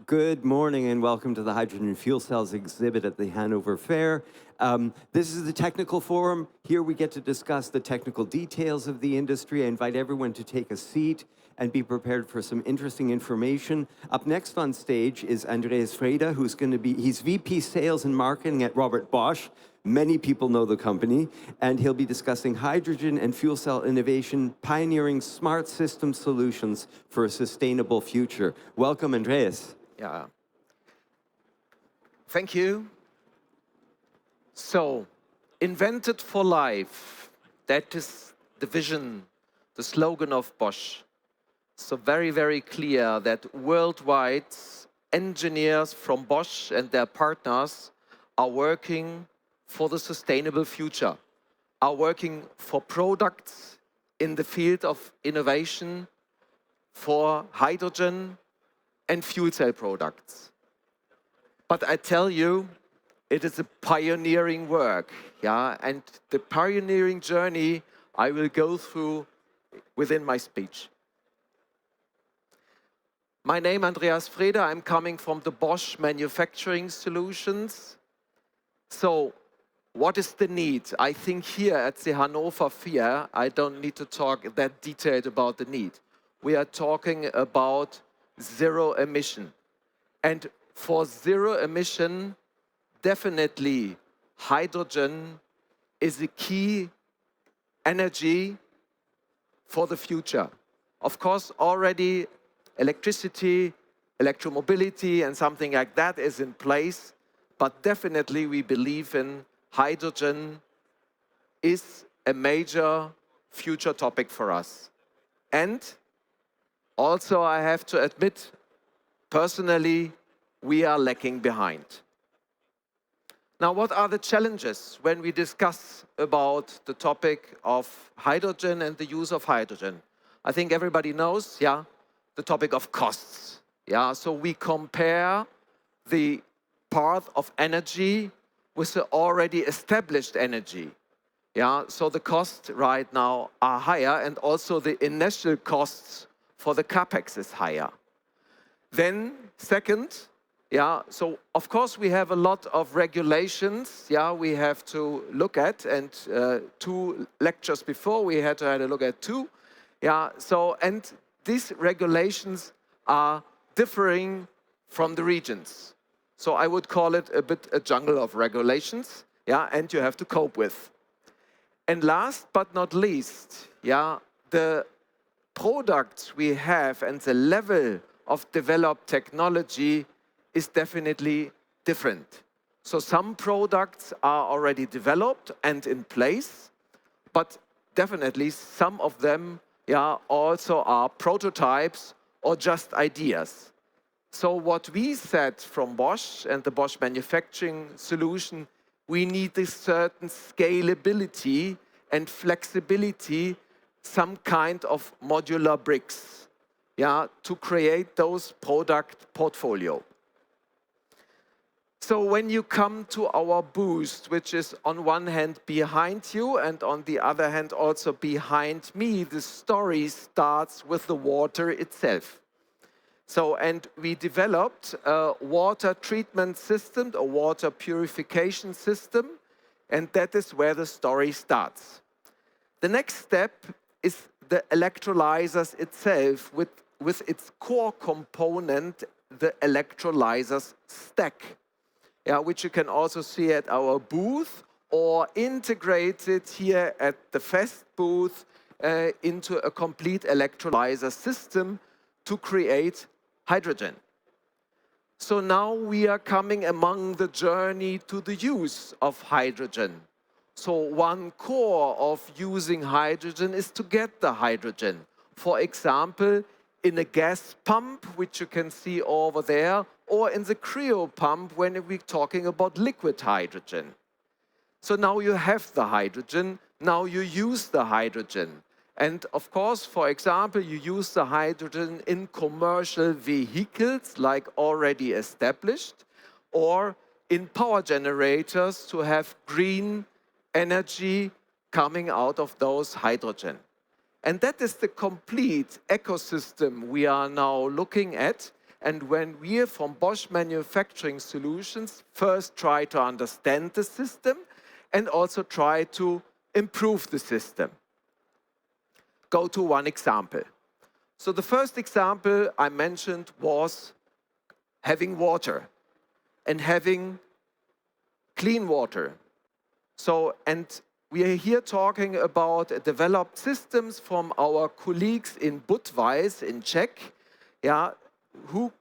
Good morning and welcome to the Hydrogen Fuel Cells exhibit at the Hannover Fair. This is the technical forum. Here we get to discuss the technical details of the industry. I invite everyone to take a seat and be prepared for some interesting information. Up next on stage is Andreas Freda, he's VP Sales and Marketing at Robert Bosch. Many people know the company, and he'll be discussing hydrogen and fuel cell innovation, pioneering smart system solutions for a sustainable future. Welcome, Andreas. Yeah. Thank you. So, invented for life, that is the vision, the slogan of Bosch. So very, very clear that worldwide engineers from Bosch and their partners are working for the sustainable future, are working for products in the field of innovation, for hydrogen and fuel cell products. But I tell you, it is a pioneering work, yeah? And the pioneering journey I will go through within my speech. My name is Andreas Freda. I'm coming from the Bosch Manufacturing-Solutions. So, what is the need? I think here at the Hannover Fair, I don't need to talk that detailed about the need. We are talking about zero emission. And for zero emission, definitely hydrogen is a key energy for the future. Of course, already electricity, electromobility, and something like that is in place, but definitely we believe in hydrogen is a major future topic for us. And also, I have to admit, personally, we are lagging behind. Now, what are the challenges when we discuss about the topic of hydrogen and the use of hydrogen? I think everybody knows, yeah, the topic of costs. Yeah, so we compare the part of energy with the already established energy. Yeah, so the costs right now are higher, and also the initial costs for the CapEx is higher. Then, second, yeah, so of course we have a lot of regulations, yeah, we have to look at, and 2 lectures before we had to have a look at 2. Yeah, so, and these regulations are differing from the regions. So I would call it a bit a jungle of regulations, yeah, and you have to cope with. And last but not least, yeah, the products we have and the level of developed technology is definitely different. So some products are already developed and in place, but definitely some of them, yeah, also are prototypes or just ideas. So what we said from Bosch and the Bosch manufacturing solution, we need a certain scalability and flexibility, some kind of modular bricks, yeah, to create those product portfolio. So when you come to our booth, which is on one hand behind you and on the other hand also behind me, the story starts with the water itself. So, and we developed a water treatment system, a water purification system, and that is where the story starts. The next step is the electrolyzers itself with its core component, the electrolyzers stack, yeah, which you can also see at our booth or integrated here at the FEST booth into a complete electrolyzer system to create hydrogen. So now we are coming among the journey to the use of hydrogen. So one core of using hydrogen is to get the hydrogen. For example, in a gas pump, which you can see over there, or in the cryo pump when we're talking about liquid hydrogen. So now you have the hydrogen, now you use the hydrogen. And of course, for example, you use the hydrogen in commercial vehicles, like already established, or in power generators to have green energy coming out of those hydrogen. And that is the complete ecosystem we are now looking at. And when we from Bosch Manufacturing Solutions first try to understand the system and also try to improve the system. Go to one example. So the first example I mentioned was having water and having clean water. So, and we are here talking about developed systems from our colleagues in Budweis in Czech, yeah, who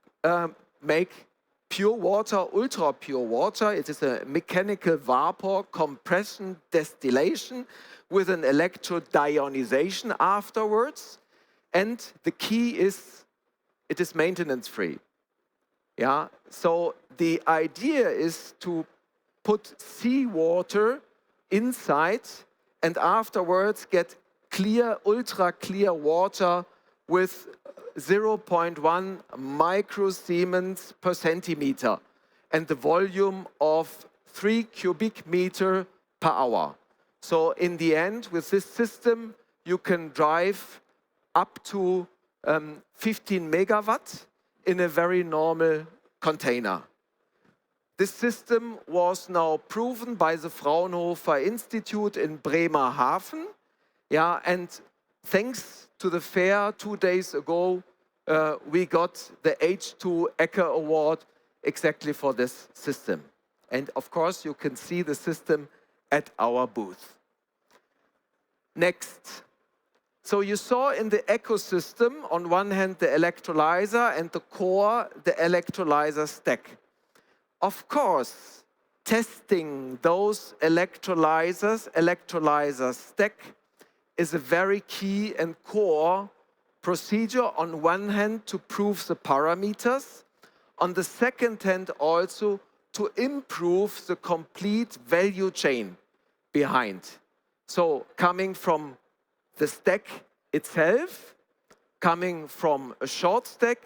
make pure water, ultra pure water. It is a mechanical vapor compression distillation with an electrodeionization afterwards. And the key is, it is maintenance free. Yeah, so the idea is to put seawater inside and afterwards get clear, ultra clear water with 0.1 microsiemens per centimeter and the volume of 3 cubic meter per hour. So in the end, with this system, you can drive up to 15 megawatt in a very normal container. This system was now proven by the Fraunhofer Institute in Bremerhaven. Yeah, and thanks to the fair 2 days ago, we got the H2 Ecker Award exactly for this system. And of course, you can see the system at our booth. Next. So you saw in the ecosystem, on one hand, the electrolyzer and the core, the electrolyzer stack. Of course, testing those electrolyzer stack is a very key and core procedure on one hand to prove the parameters, on the second hand also to improve the complete value chain behind. So coming from the stack itself, coming from a short stack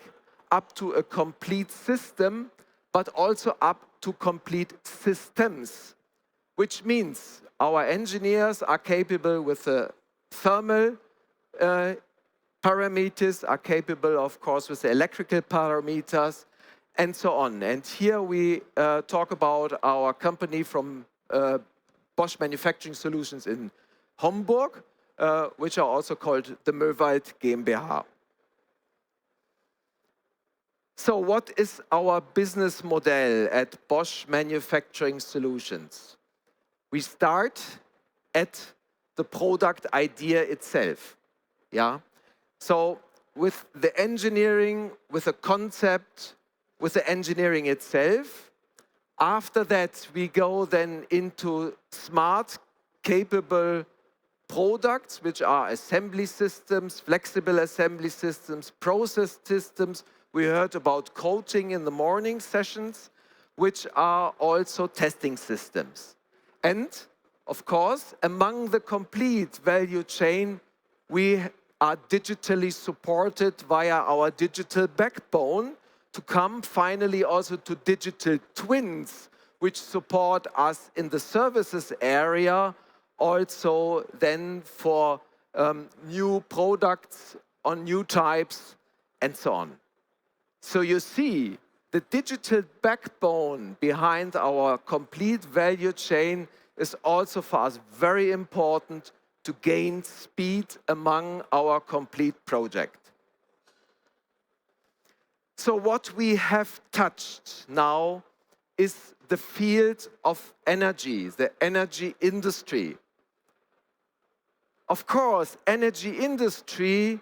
up to a complete system, but also up to complete systems, which means our engineers are capable with the thermal parameters, are capable, of course, with the electrical parameters, and so on. And here we talk about our company from Bosch Manufacturing Solutions in Hamburg, which are also called the Möwald GmbH. So what is our business model at Bosch Manufacturing Solutions? We start at the product idea itself. Yeah? So with the engineering, with the concept, with the engineering itself. After that, we go then into smart, capable products, which are assembly systems, flexible assembly systems, process systems. We heard about coating in the morning sessions, which are also testing systems. And of course, among the complete value chain, we are digitally supported via our digital backbone to come finally also to digital twins, which support us in the services area, also then for new products on new types and so on. So you see, the digital backbone behind our complete value chain is also for us very important to gain speed among our complete project. So what we have touched now is the field of energy, the energy industry. Of course, energy industry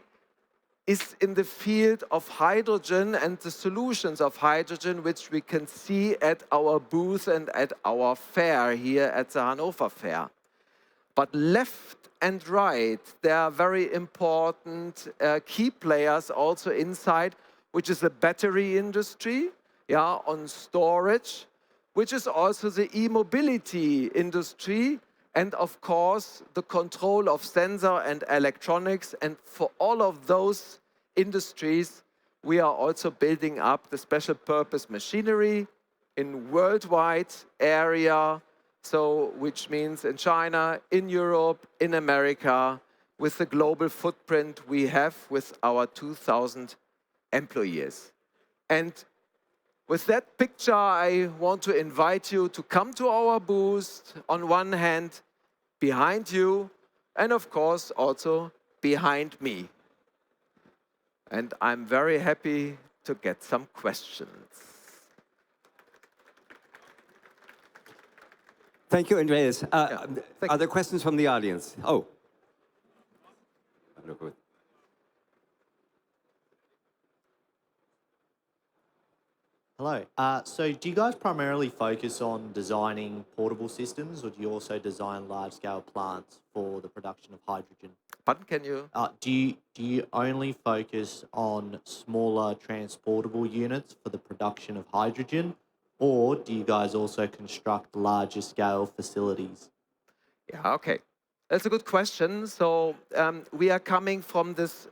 is in the field of hydrogen and the solutions of hydrogen, which we can see at our booth and at our fair here at the Hannover Fair. But left and right, there are very important key players also inside, which is the battery industry, yeah, on storage, which is also the e-mobility industry, and of course, the control of sensor and electronics. And for all of those industries, we are also building up the special purpose machinery in worldwide area, so which means in China, in Europe, in America, with the global footprint we have with our 2,000 employees. And with that picture, I want to invite you to come to our booth, on one hand, behind you, and of course also behind me. And I'm very happy to get some questions. Thank you, Andreas. Thank Are there questions from the audience? Oh. Hello. So do you guys primarily focus on designing portable systems, or do you also design large-scale plants for the production of hydrogen? Pardon, can you? Do you only focus on smaller transportable units for the production of hydrogen, or do you guys also construct larger scale facilities? Yeah, okay. That's a good question. So we are coming from this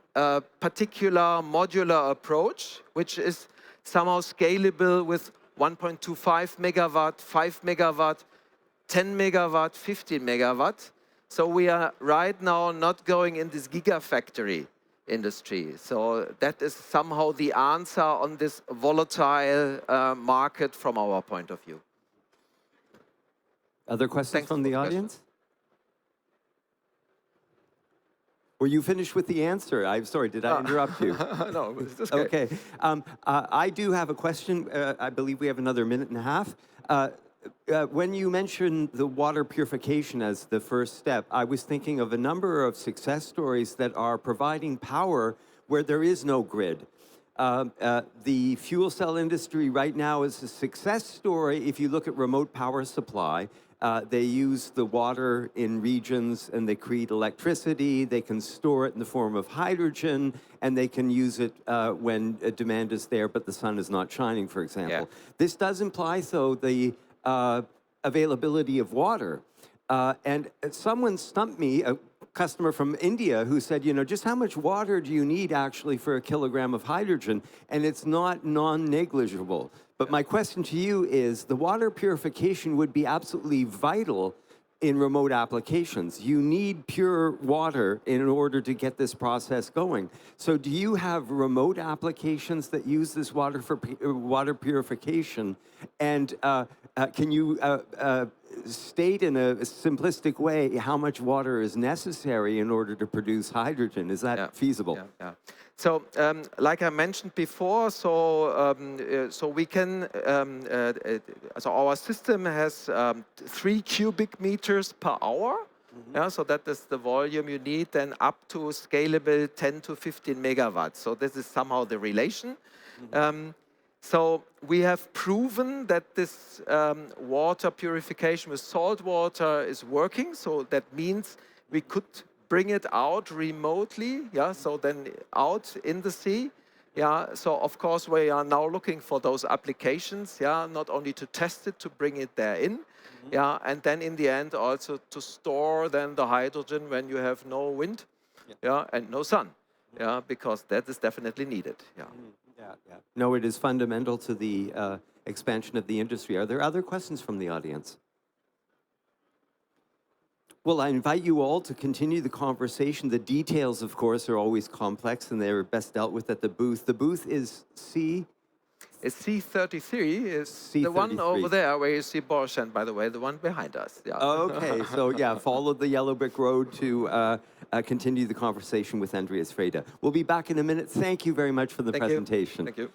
particular modular approach, which is somehow scalable with 1.25 megawatt, 5 megawatt, 10 megawatt, 15 megawatt. So we are right now not going in this gigafactory industry. So that is somehow the answer on this volatile market from our point of view. Other questions Thanks from for the the question. audience? Were you finished with the answer? I'm sorry, did I interrupt you? No, it's okay. Okay. I do have a question. I believe we have another minute and a half. When you mentioned the water purification as the first step, I was thinking of a number of success stories that are providing power where there is no grid. The fuel cell industry right now is a success story. If you look at remote power supply, they use the water in regions and they create electricity. They can store it in the form of hydrogen, and they can use it when demand is there, but the sun is not shining, for example. Yeah. This does imply, though, the availability of water. And someone stumped me, a customer from India, who said, you know, just how much water do you need actually for a kilogram of hydrogen? And it's not non-negligible. But my question to you is, the water purification would be absolutely vital in remote applications. You need pure water in order to get this process going. So do you have remote applications that use this water for water purification? And can you state in a simplistic way how much water is necessary in order to produce hydrogen? Is that feasible? Yeah. So, like I mentioned before, so we can, so our system has 3 cubic meters per hour. Yeah, so that is the volume you need, and up to scalable 10 to 15 megawatts. So this is somehow the relation. So we have proven that this water purification with salt water is working. So that means we could bring it out remotely, yeah, so then out in the sea. Yeah, so of course we are now looking for those applications, yeah, not only to test it, to bring it there in, yeah, and then in the end also to store then the hydrogen when you have no wind, yeah, and no sun, yeah, because that is definitely needed, yeah. No, it is fundamental to the expansion of the industry. Are there other questions from the audience? Well, I invite you all to continue the conversation. The details, of course, are always complex, and they're best dealt with at the booth. The booth is C? It's C33, is C33. the one over there where you see Bosch, and by the way, the one behind us. Yeah. Okay, so yeah, follow the yellow brick road to continue the conversation with Andreas Freda. We'll be back in a minute. Thank you very much for the presentation. Thank you.